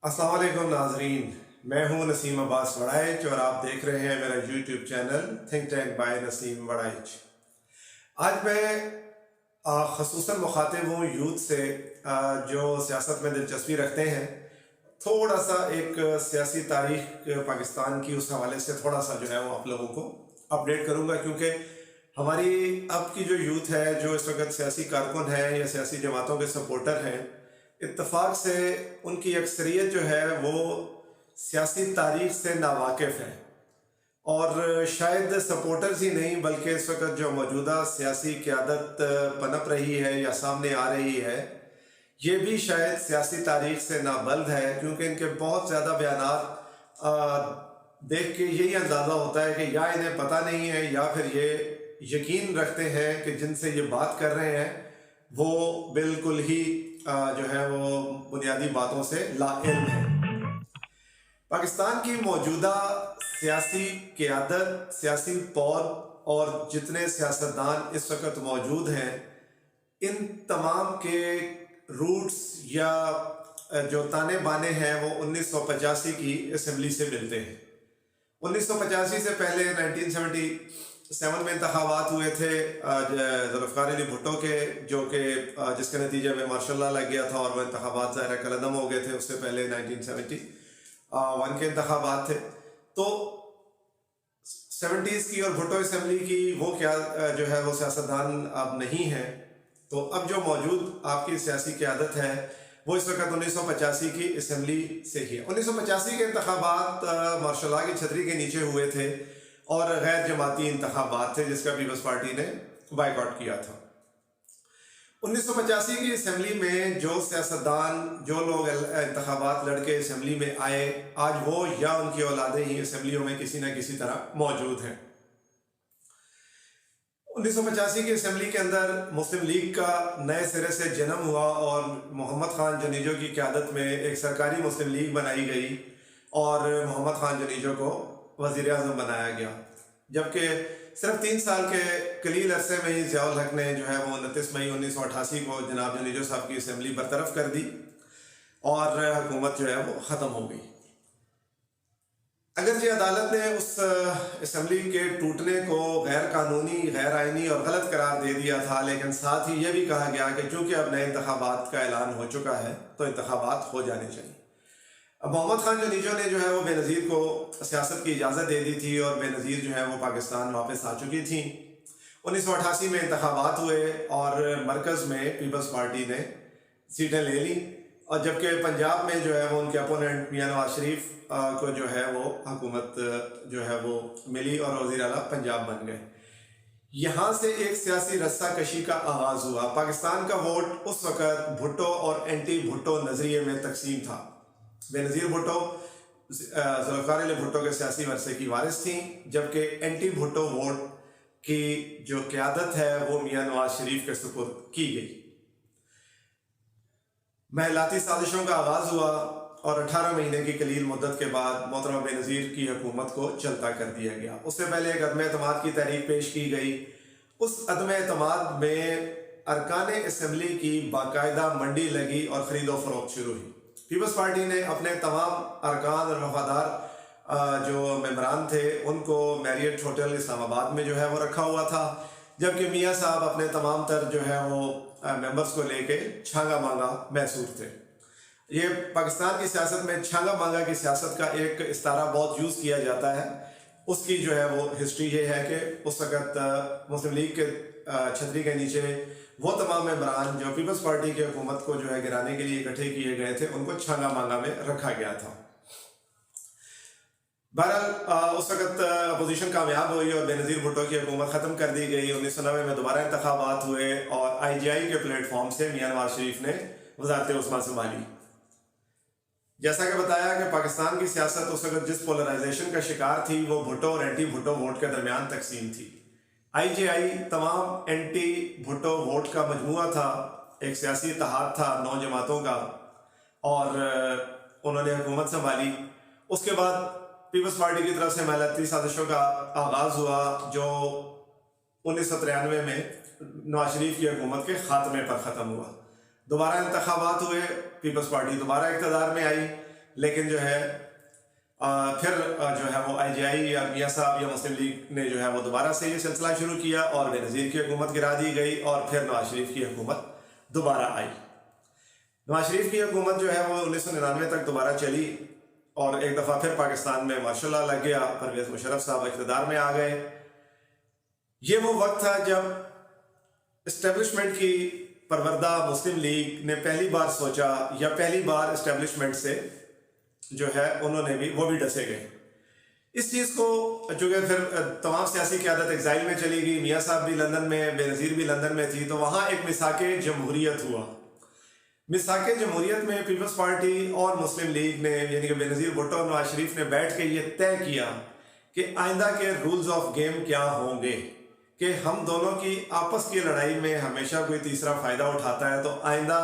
अस्सलाम वालेकुम नाजरीन, मैं हूं नसीम अब्बास वड़ाइच और आप देख रहे हैं मेरा YouTube channel think tank bye Naseem Waraich. आज मैं ख़ुसूसन मुखातिब हूँ यूथ से जो सियासत में दिलचस्पी रखते हैं। थोड़ा सा एक सियासी तारीख पाकिस्तान की उस हवाले से थोड़ा सा जो है वो आप लोगों को अपडेट करूँगा, क्योंकि हमारी अब की जो यूथ है, जो इस वक्त सियासी कारकुन है या सियासी जमातों के सपोर्टर हैं, इत्तफाक से उनकी अक्सरियत जो है वो सियासी तारीख से नावाकिफ़ है और शायद सपोर्टर्स ही नहीं बल्कि इस वक्त जो मौजूदा सियासी क़यादत पनप रही है या सामने आ रही है, ये भी शायद सियासी तारीख से नाबल्द है, क्योंकि इनके बहुत ज़्यादा बयानात देख के यही अंदाज़ा होता है कि या इन्हें पता नहीं है या फिर ये यकीन रखते हैं कि जिनसे ये बात कर रहे हैं वो बिल्कुल ही जो है वो बुनियादी बातों से लाइल्म है। पाकिस्तान की मौजूदा सियासी क़यादत, सियासी पौध और जितने सियासतदान इस वक्त मौजूद हैं, इन तमाम के रूट्स या जो ताने बाने हैं वो 1985 की असम्बली से मिलते हैं। 1985 से पहले 1977 में इंतखाबात हुए थे ज़ुल्फ़िकार अली भुट्टो के, जो कि जिसके नतीजे में मार्शल लॉ लग गया था और वह इंतखाबात ज़ाहिर कलअदम हो गए थे। उससे पहले 1971 के इंतखाबात थे। तो 70s की और भुट्टो असम्बली की वो क्या जो है वो सियासतदान अब नहीं है। तो अब जो मौजूद आपकी सियासी क़यादत है वो इस वक्त 1985 की असम्बली से ही है। 1985 के इंतखाबात मार्शल लॉ की छतरी के नीचे हुए थे और गैर जमाती इंतखाबात थे जिसका पीपल्स पार्टी ने बाइकआउट किया था। 1985 की असम्बली में जो सियासतदान, जो लोग इंतखाबात लड़के असम्बली में आए, आज वो या उनकी औलादें ही असम्बलियों में किसी न किसी तरह मौजूद हैं। 1985 की असम्बली के अंदर मुस्लिम लीग का नए सिरे से जन्म हुआ और मोहम्मद खान जनीजो की क़यादत में एक सरकारी मुस्लिम लीग बनाई गई और मोहम्मद खान जनीजो को वज़ीर आज़म बनाया गया। जबकि सिर्फ 3 साल के कलील अरसे में ही ज़ियाउल हक ने जो है वो 29 मई 1988 को जनाब जनीजो साहब की असम्बली बरतरफ कर दी और हुकूमत जो है वो ख़त्म हो गई। अगर जी अदालत ने उस असम्बली के टूटने को गैर कानूनी, गैर आइनी और गलत करार दे दिया था, लेकिन साथ ही यह भी कहा गया कि चूँकि अब नए इंतखाबात का ऐलान हो चुका है तो इंतखाबात हो जाने चाहिए। अब मोहम्मद खान जनीजो ने जो है वो बेनज़ीर को सियासत की इजाज़त दे दी थी और बेनज़ीर जो है वो पाकिस्तान वापस आ चुकी थी। 1988 में इंतखाबात हुए और मरकज़ में पीपल्स पार्टी ने सीटें ले ली और जबकि पंजाब में जो है वो उनके अपोनेंट मियां नवाज शरीफ को जो है वो हुकूमत जो है वो मिली और वज़ीर आला पंजाब बन गए। यहाँ से एक सियासी रस्सा कशी का आगाज़ हुआ। पाकिस्तान का वोट उस वक़्त भुट्टो और एंटी भुट्टो नज़रिए में तकसीम था। बेनज़ीर भुट्टो ज़ुल्फ़िकार अली भुट्टो के सियासी वरसे की वारिस थी, जबकि एंटी भुट्टो वोट की जो क़यादत है वो मियां नवाज शरीफ के सुपुर्द की गई। महलाती साजिशों का आगाज़ हुआ और 18 महीने की कलील मुद्दत के बाद मोहतरमा बेनज़ीर की हुकूमत को चलता कर दिया गया। उससे पहले एक अदम एतमाद की तहरीक पेश की गई। उस अदम एतमाद में अरकान असम्बली की बाकायदा मंडी लगी और ख़रीदो फरोख्त शुरू हुई। पीपल्स पार्टी ने अपने तमाम अरकान और वफादार जो मेम्बरान थे उनको मैरियट होटल इस्लामाबाद में जो है वो रखा हुआ था, जबकि मियाँ साहब अपने तमाम तर जो है वो मेंबर्स को लेके छांगा मांगा मैसूर थे। ये पाकिस्तान की सियासत में छांगा मांगा की सियासत का एक इस्तारा बहुत यूज़ किया जाता है। उसकी जो है वो हिस्ट्री ये है कि उस वक़्त मुस्लिम लीग के छतरी के नीचे वो तमाम मेंबरान जो पीपल्स पार्टी की हुकूमत को जो है गिराने के लिए इकट्ठे किए गए थे, उनको छांगा मांगा में रखा गया था। बहरहाल उस वक़्त अपोजिशन कामयाब हुई और बेनज़ीर भुट्टो की हुकूमत ख़त्म कर दी गई। 1990 में दोबारा इंतखाबात हुए और IGI के प्लेटफॉर्म से मियां नवाज शरीफ ने वज़ारत उस्मा संभाली। जैसा कि बताया कि पाकिस्तान की सियासत उस वक़्त जिस पोलराइजेशन का शिकार थी वो भुट्टो और एंटी भुट्टो वोट के दरमियान तकसीम थी। IGI तमाम एंटी भुट्टो वोट का मजमुआ था, एक सियासी इत्तेहाद था 9 जमातों का, और उन्होंने हुकूमत संभाली। उसके बाद पीपल्स पार्टी की तरफ से महलाती साजिशों का आगाज़ हुआ जो 1993 में नवाज शरीफ की हुकूमत के खात्मे पर ख़त्म हुआ। दोबारा इंतखाबात हुए, पीपल्स पार्टी दोबारा इक़्तिदार में आई। लेकिन जो है फिर जो है वो IGI या मियाँ साहब या मुस्लिम लीग ने जो है वो दोबारा से ये सिलसिला शुरू किया और बेनज़ीर की हुकूमत गिरा दी गई और फिर नवाज शरीफ की हुकूमत दोबारा आई। नवाज शरीफ की हुकूमत जो है वो 1999 तक दोबारा चली और एक दफ़ा फिर पाकिस्तान में मार्शल लॉ लग गया, परवेज़ मुशर्रफ साहब इक़्तिदार में आ गए। ये वो वक्त था जब इस्टेब्लिशमेंट की परवरदा मुस्लिम लीग ने पहली बार सोचा या पहली बार इस्टेब्लिशमेंट से जो है उन्होंने भी वो भी डसे गए इस चीज़ को, चूँकि फिर तमाम सियासी क़यादत एग्जाइल में चली गई, मियाँ साहब भी लंदन में, बेनज़ीर भी लंदन में थी, तो वहाँ एक मिसाके जमहूरियत हुआ। मिसाके जमहूरियत में पीपल्स पार्टी और मुस्लिम लीग ने यानी कि बेनज़ीर भुट्टो और नवाज शरीफ ने बैठ के ये तय किया कि आइंदा के रूल्स ऑफ गेम क्या होंगे, कि हम दोनों की आपस की लड़ाई में हमेशा कोई तीसरा फ़ायदा उठाता है, तो आइंदा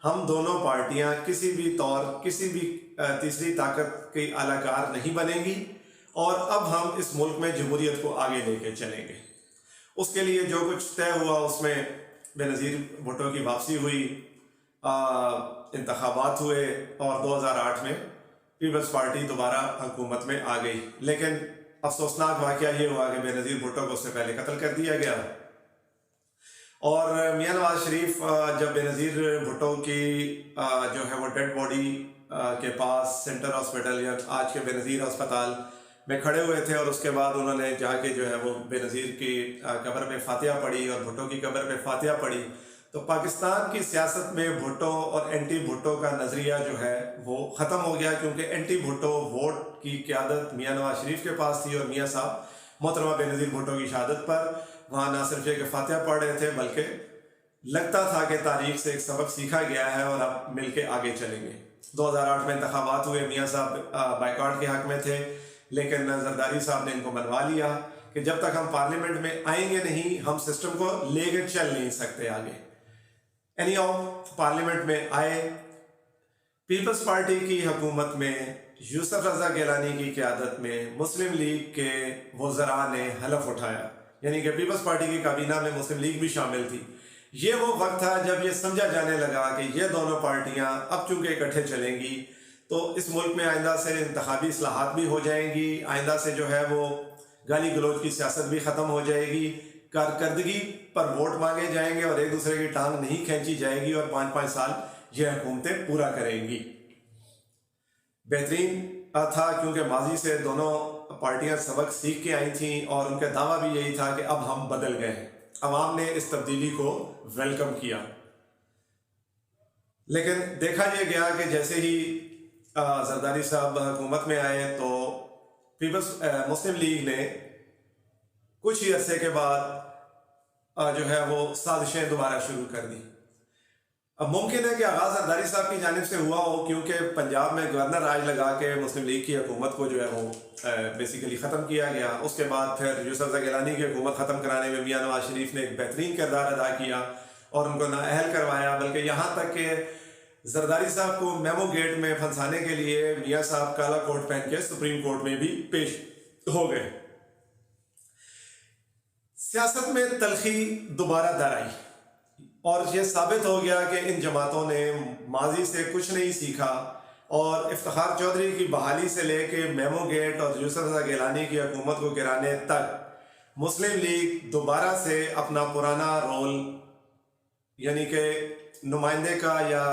हम दोनों पार्टियां किसी भी तौर किसी भी तीसरी ताकत की अलाकार नहीं बनेंगी और अब हम इस मुल्क में जमहूरियत को आगे लेके चलेंगे। उसके लिए जो कुछ तय हुआ उसमें बेनज़ीर भुट्टो की वापसी हुई, इंतखाबात हुए और 2008 में पीपल्स पार्टी दोबारा हुकूमत में आ गई। लेकिन अफसोसनाक वाक़या ये हुआ कि बेनज़ीर भुट्टो को उससे पहले कत्ल कर दिया गया और मियाँ नवाज शरीफ जब बेनज़ीर भुट्टो की जो है वो डेड बॉडी के पास सेंटर हॉस्पिटल या आज के बेनज़ीर अस्पताल में खड़े हुए थे और उसके बाद उन्होंने जाके जो है वो बेनज़ीर की कब्र पे फातिहा पढ़ी और भुट्टो की कब्र पे फातिहा पढ़ी, तो पाकिस्तान की सियासत में भुट्टो और एंटी भुट्टो का नज़रिया जो है वो ख़त्म हो गया, क्योंकि एंटी भुट्टो वोट की क़यादत मियाँ नवाज शरीफ के पास थी और मियाँ साहब मोहतरमा बेनज़ीर भुट्टो की शहादत पर वहाँ ना सिर्फ एक फातिहा पढ़ रहे थे बल्कि लगता था कि तारीख से एक सबक सीखा गया है और अब मिल के आगे चलेंगे। 2008 में इंतखाबात हुए, मियाँ साहब बाइकआउट के हक़ में थे, लेकिन जरदारी साहब ने इनको मनवा लिया कि जब तक हम पार्लियामेंट में आएंगे नहीं हम सिस्टम को लेकर चल नहीं सकते आगे। पार्लियामेंट में आए, पीपल्स पार्टी की हुकूमत में यूसुफ रज़ा गिलानी की क़यादत में मुस्लिम लीग के वज़रा ने हलफ उठाया, यानी कि पीपल्स पार्टी की काबीना में मुस्लिम लीग भी शामिल थी। ये वो वक्त था जब ये समझा जाने लगा कि ये दोनों पार्टियां अब चूंकि इकट्ठे चलेंगी तो इस मुल्क में आइंदा से इंतखाबी इस्लाहात भी हो जाएंगी, आइंदा से जो है वो गाली गलौज की सियासत भी ख़त्म हो जाएगी, कारकर्दगी पर वोट मांगे जाएंगे और एक दूसरे की टांग नहीं खींची जाएगी और 5-5 साल ये हुकूमतें पूरा करेंगी। बेहतरीन था क्योंकि माजी से दोनों पार्टियां सबक सीख के आई थीं और उनका दावा भी यही था कि अब हम बदल गए हैं। अवाम ने इस तब्दीली को वेलकम किया, लेकिन देखा यह गया कि जैसे ही जरदारी साहब हुकूमत में आए तो पीपल्स मुस्लिम लीग ने कुछ ही अरसे के बाद जो है वो साजिशें दोबारा शुरू कर दी। अब मुमकिन है कि आगाज़ जरदारी साहब की जानिब से हुआ हो, क्योंकि पंजाब में गवर्नर राज लगा के मुस्लिम लीग की हुकूमत को जो है वो बेसिकली ख़त्म किया गया। उसके बाद फिर यूसुफ रज़ा गिलानी की हुकूमत ख़त्म कराने में मियाँ नवाज शरीफ ने एक बेहतरीन किरदार अदा किया और उनको नाअहल करवाया, बल्कि यहाँ तक कि जरदारी साहब को मेमो गेट में फंसाने के लिए मियाँ साहब काला कोट पहन के सुप्रीम कोर्ट में भी पेश हो गए। सियासत में तलखी दोबारा दर आई और यह साबित हो गया कि इन जमातों ने माजी से कुछ नहीं सीखा और इफ्तिखार चौधरी की बहाली से लेके मेमो गेट और यूसुफ रज़ा गिलानी की हुकूमत को गिराने तक मुस्लिम लीग दोबारा से अपना पुराना रोल यानी कि नुमाइंदे का या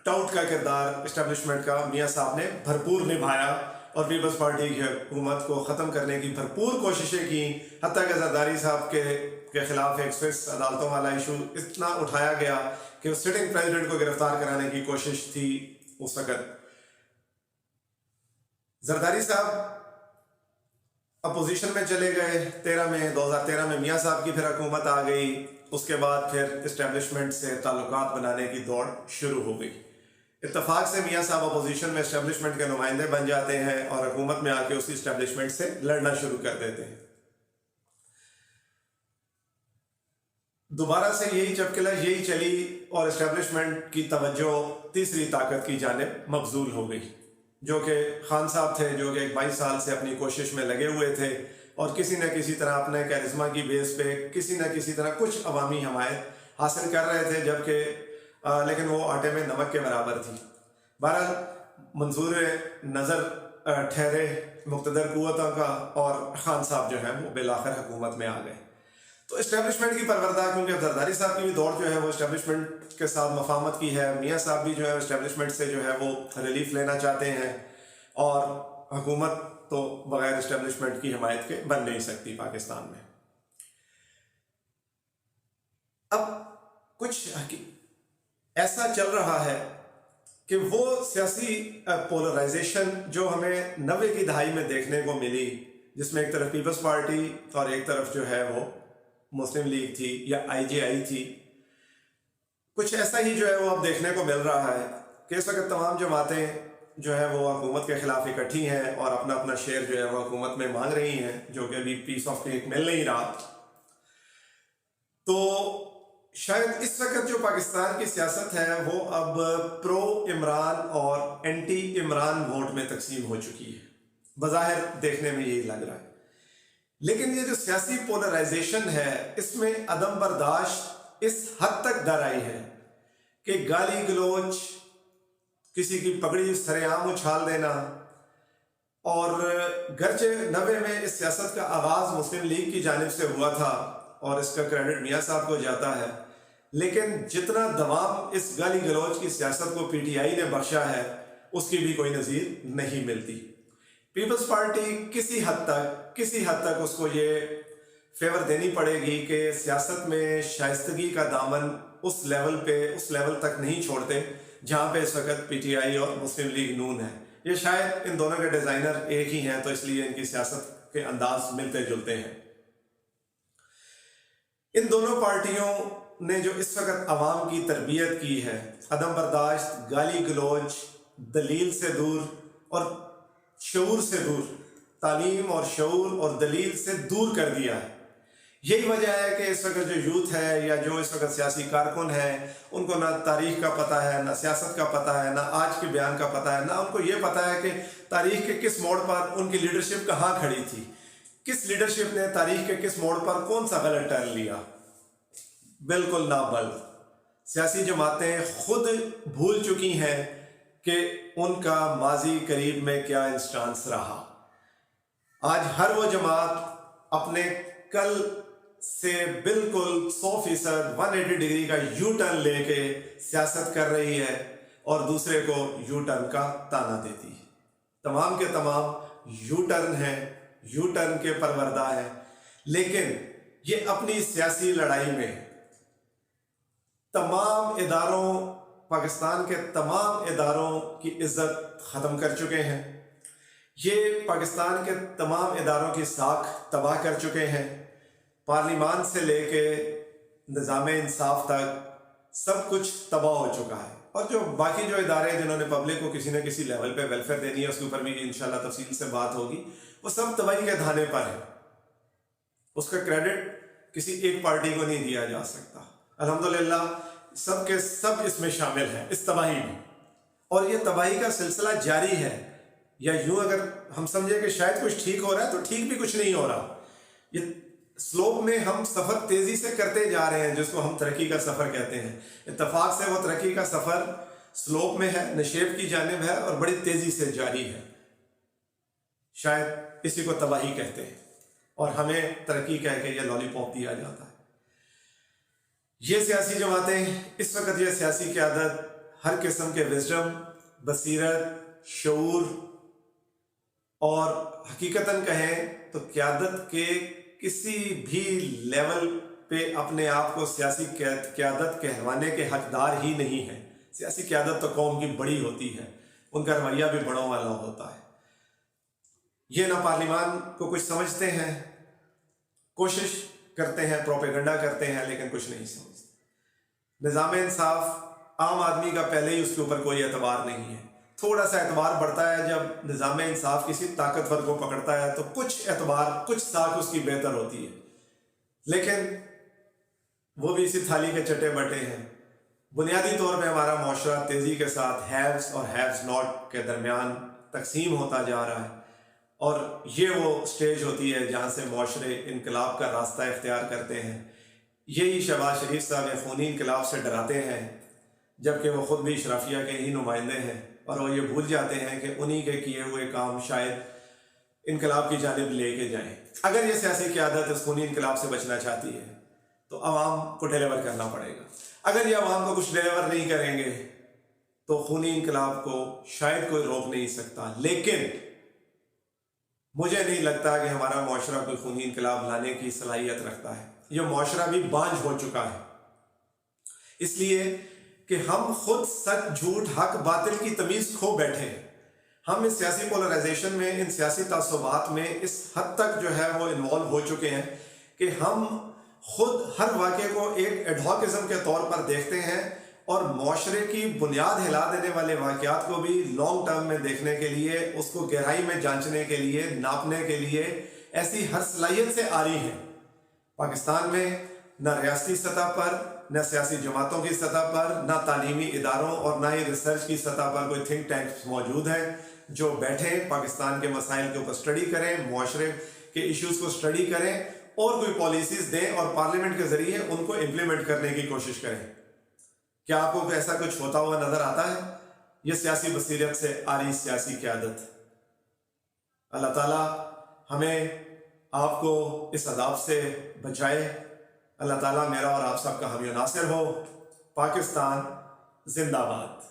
टाउट का किरदार इस्टेब्लिशमेंट का मियाँ साहब ने भरपूर निभाया और पीपल्स पार्टी की हुकूमत को ख़त्म करने की भरपूर कोशिशें की। हत्ता कि जरदारी साहब के खिलाफ एक स्विस अदालतों वाला इशू इतना उठाया गया कि उस सिटिंग प्रेसिडेंट को गिरफ्तार कराने की कोशिश थी उस वक्त। जरदारी साहब अपोजिशन में चले गए 2013 में मियाँ साहब की फिर हुकूमत आ गई। उसके बाद फिर इस्टेब्लिशमेंट से ताल्लुकात बनाने की दौड़ शुरू हो गई। इत्तफाक से मियाँ साहब अपोजिशन में इस्टेब्लिशमेंट के नुमाइंदे बन जाते हैं और हुकूमत में आके उसी इस्टेब्लिशमेंट से लड़ना शुरू कर देते हैं। दोबारा से यही चपकिला यही चली और इस्टेब्लिशमेंट की तवज्जो तीसरी ताकत की जानिब मबजूल हो गई, जो कि खान साहब थे, जो कि 22 साल से अपनी कोशिश में लगे हुए थे और किसी न किसी तरह अपने कैरिज्मा की बेस पे किसी न किसी तरह कुछ अवामी हमायत हासिल कर रहे थे, जबकि लेकिन वो आटे में नमक के बराबर थी। बहरहाल मंजूर नज़र ठहरे मुक़्तदर क़ुव्वतों का और ख़ान साहब जो है वो बिलाखिर हुकूमत में आ गए। तो इस्टेब्लिशमेंट की परवरदा, क्योंकि अब जरदारी साहब की भी दौड़ जो है वो इस्टेब्लिशमेंट के साथ मफाहमत की है, मियाँ साहब भी जो है इस्टेब्लिशमेंट से जो है वो रिलीफ लेना चाहते हैं और हुकूमत तो बग़ैर इस्टेब्लिशमेंट की हिमायत के बन नहीं सकती पाकिस्तान में। अब कुछ ऐसा चल रहा है कि वो सियासी पोलराइजेशन जो हमें 90 की दहाई में देखने को मिली, जिसमें एक तरफ पीपल्स पार्टी और एक तरफ जो है वो मुस्लिम लीग थी या IJI थी, कुछ ऐसा ही जो है वो अब देखने को मिल रहा है कि इस वक्त तमाम जमातें जो है वो हुकूमत के खिलाफ इकट्ठी हैं और अपना अपना शेयर जो है वो हुकूमत में मांग रही हैं, जो कि अभी पीस ऑफ केक मिल नहीं रहा। तो शायद इस वक्त जो पाकिस्तान की सियासत है वो अब प्रो इमरान और एंटी इमरान वोट में तकसीम हो चुकी है, बज़ाहिर देखने में यही लग रहा है। लेकिन ये जो सियासी पोलराइजेशन है इसमें अदम बर्दाश्त इस हद तक दर आई है कि गाली गलोच, किसी की पगड़ी सरेआम उछाल देना, और गरचे 90 में इस सियासत का आगाज़ मुस्लिम लीग की जानिब से हुआ था और इसका क्रेडिट मियाँ साहब को जाता है, लेकिन जितना दवाम इस गाली गलौज की सियासत को PTI ने बख्शा है उसकी भी कोई नज़ीर नहीं मिलती। पीपल्स पार्टी किसी हद तक उसको ये फेवर देनी पड़ेगी कि सियासत में शाइस्तगी का दामन उस लेवल तक नहीं छोड़ते जहाँ पे इस वक्त PTI और मुस्लिम लीग नून है। ये शायद इन दोनों के डिज़ाइनर एक ही हैं, तो इसलिए इनकी सियासत के अंदाज मिलते जुलते हैं। इन दोनों पार्टियों ने जो इस वक्त अवाम की तरबियत की है, अदम बर्दाश्त, गाली गलोच, दलील से दूर और शऊर से दूर, तालीम और शऊर और दलील से दूर कर दिया है। यही वजह है कि इस वक्त जो यूथ है या जो इस वक्त सियासी कारकुन है, उनको ना तारीख का पता है, ना सियासत का पता है, ना आज के बयान का पता है, ना उनको ये पता है कि तारीख के किस मोड़ पर उनकी लीडरशिप कहाँ खड़ी थी, किस लीडरशिप ने तारीख के किस मोड़ पर कौन सा गलत टर्न लिया। बिल्कुल नाबल्द सियासी जमातें खुद भूल चुकी हैं कि उनका माजी करीब में क्या इंस्टांस रहा। आज हर वो जमात अपने कल से बिल्कुल 100% 180 डिग्री का यू टर्न लेके सियासत कर रही है और दूसरे को यू टर्न का ताना देती है। तमाम के तमाम यू टर्न है, यू टर्न के परवरदा है, लेकिन ये अपनी सियासी लड़ाई में तमाम इदारों, पाकिस्तान के तमाम इदारों की इज्जत ख़त्म कर चुके हैं। ये पाकिस्तान के तमाम इदारों की साख तबाह कर चुके हैं। पार्लिमान से लेके निज़ाम इंसाफ तक सब कुछ तबाह हो चुका है। और जो बाकी जो इदारे जिन्होंने पब्लिक को किसी न किसी लेवल पे वेलफेयर देनी है, उसके ऊपर भी इंशाल्लाह तफसील से बात होगी, वो सब तबाही के धाने पर है। उसका क्रेडिट किसी एक पार्टी को नहीं दिया जा सकता। अल्हम्दुलिल्लाह सब के सब इसमें शामिल हैं, इस तबाही में, और ये तबाही का सिलसिला जारी है। या यूं अगर हम समझे कि शायद कुछ ठीक हो रहा है, तो ठीक भी कुछ नहीं हो रहा। ये स्लोप में हम सफ़र तेज़ी से करते जा रहे हैं, जिसको हम तरक्की का सफ़र कहते हैं। इत्तफाक से वो तरक्की का सफ़र स्लोप में है, नशेब की जानिब है और बड़ी तेज़ी से जारी है। शायद इसी को तबाही कहते हैं और हमें तरक्की कह के ये लॉलीपॉप दिया जाता है। ये सियासी जमातें इस वक्त, ये सियासी क़यादत हर किस्म के विज़डम, बसीरत, शऊर और हकीकतन कहें तो क़यादत के किसी भी लेवल पे अपने आप को सियासी क़यादत कहलवाने के हकदार ही नहीं है। सियासी क़यादत तो कौम की बड़ी होती है, उनका रवैया भी बड़ों वाला होता है। ये ना पार्लिमान को कुछ समझते हैं, कोशिश करते हैं, प्रोपेगेंडा करते हैं, लेकिन कुछ नहीं समझते। निज़ाम इंसाफ, आम आदमी का पहले ही उसके ऊपर कोई एतबार नहीं है। थोड़ा सा एतबार बढ़ता है जब निज़ाम इंसाफ किसी ताकतवर को पकड़ता है, तो कुछ एतबार, कुछ साख उसकी बेहतर होती है, लेकिन वो भी इसी थाली के चटे बटे हैं। बुनियादी तौर पे हमारा माशरा तेज़ी के साथ हैव्स और हैव्स नॉट के दरमियान तकसीम होता जा रहा है, और ये वो स्टेज होती है जहाँ से माशरे इनकलाब का रास्ता इख्तियार करते हैं। यही शहबाज शरीफ साहब खूनी इनकलाब से डराते हैं, जबकि वो ख़ुद भी इशराफिया के ही नुमाइंदे हैं, और वो ये भूल जाते हैं कि उन्हीं के किए हुए काम शायद इनकलाब की जानिब लेके जाएं। अगर ये सियासी क़यादत इस खूनी इनकलाब से बचना चाहती है तो आवाम को डिलीवर करना पड़ेगा। अगर ये आवाम को कुछ डिलीवर नहीं करेंगे तो खूनी इनकलाब को शायद कोई रोक नहीं सकता। लेकिन मुझे नहीं लगता कि हमारा मुआशरा कोई खूनी इनकलाब लाने की सलाहियत रखता है। यह मुआशरा भी बांझ हो चुका है, इसलिए कि हम खुद सच झूठ हक बातिल की तमीज़ खो बैठे हैं। हम इस सियासी पोलराइजेशन में, इन सियासी तासुबात में इस हद तक जो है वो इन्वॉल्व हो चुके हैं कि हम खुद हर वाक़े को एक एडहॉकिज्म के तौर पर देखते हैं और मुआशरे की बुनियाद हिला देने वाले वाक़यात को भी लॉन्ग टर्म में देखने के लिए, उसको गहराई में जांचने के लिए, नापने के लिए ऐसी हर सलाहियत से आ रही है। पाकिस्तान में न रियासती सतह पर, न सियासी जमातों की सतह पर, न तालीमी इदारों और न ही रिसर्च की सतह पर कोई थिंक टैंक मौजूद है जो बैठे पाकिस्तान के मसाइल के ऊपर स्टडी करें, मुआशरे के इश्यूज़ को स्टडी करें और कोई पॉलिसीज़ दें और पार्लियामेंट के ज़रिए उनको इम्प्लीमेंट करने की कोशिश करें। क्या आपको ऐसा कुछ होता हुआ नज़र आता है? ये सियासी बसीरत से आ रही सियासी क़यादत। अल्लाह ताला हमें आपको इस अज़ाब से बचाए। अल्लाह ताला मेरा और आप सबका हामी नासिर हो। पाकिस्तान जिंदाबाद।